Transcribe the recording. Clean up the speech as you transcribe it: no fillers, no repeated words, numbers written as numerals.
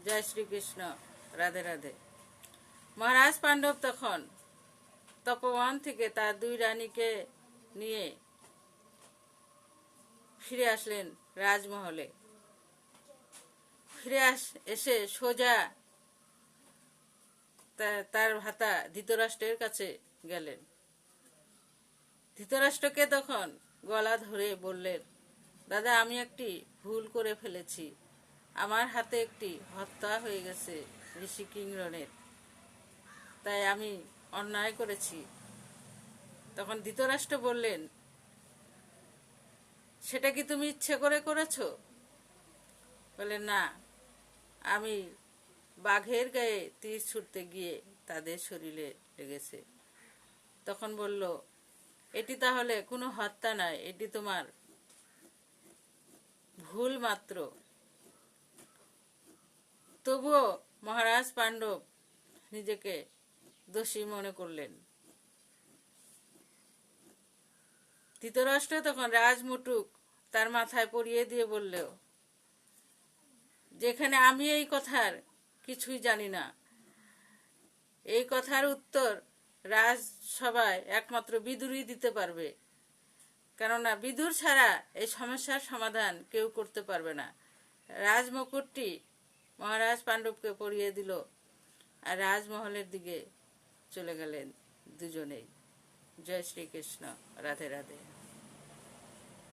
জয় শ্রীকৃষ্ণ। রাধে রাধে। মহারাজ পাণ্ডব তখন তপোবন থেকে তার দুই রানীকে নিয়ে ফিরে আসলেন রাজমহলে। ফিরে এসে সোজা তার ভ্রাতা ধৃতরাষ্ট্রের কাছে গেলেন। ধৃতরাষ্ট্রকে তখন গলা ধরে বললেন, দাদা, আমি একটি ভুল করে ফেলেছি। আমার হাতে একটি হত্যা হয়ে গেছে ঋষি কিঙ্করের, তাই আমি অন্যায় করেছি। তখন ধৃতরাষ্ট্র বললেন, সেটা কি তুমি ইচ্ছে করে করেছো? বলে, না, আমি বাঘের গায়ে তীর ছুটতে গিয়ে তাদের শরীরে লেগেছে। তখন বলল, এটি তাহলে কোনো হত্যা নয়, এটি তোমার ভুল মাত্র। তবুও মহারাজ পাণ্ডব নিজেকে দোষী মনে করলেন। ধৃতরাষ্ট্র তখন রাজমুটুক তার মাথায় পরিয়ে দিয়ে বলল, যেখানে আমি এই কথার কিছুই জানি না, এই কথার উত্তর রাজসভায় একমাত্র বিদুরই দিতে পারবে, কেননা বিদুর ছাড়া এই সমস্যার সমাধান কেউ করতে পারবে না। রাজমুকুটটি মহারাজ পাণ্ডবকে পরিয়ে দিল আর রাজমহলের দিকে চলে গেলেন দুজনেই। জয় শ্রীকৃষ্ণ। রাধে রাধে।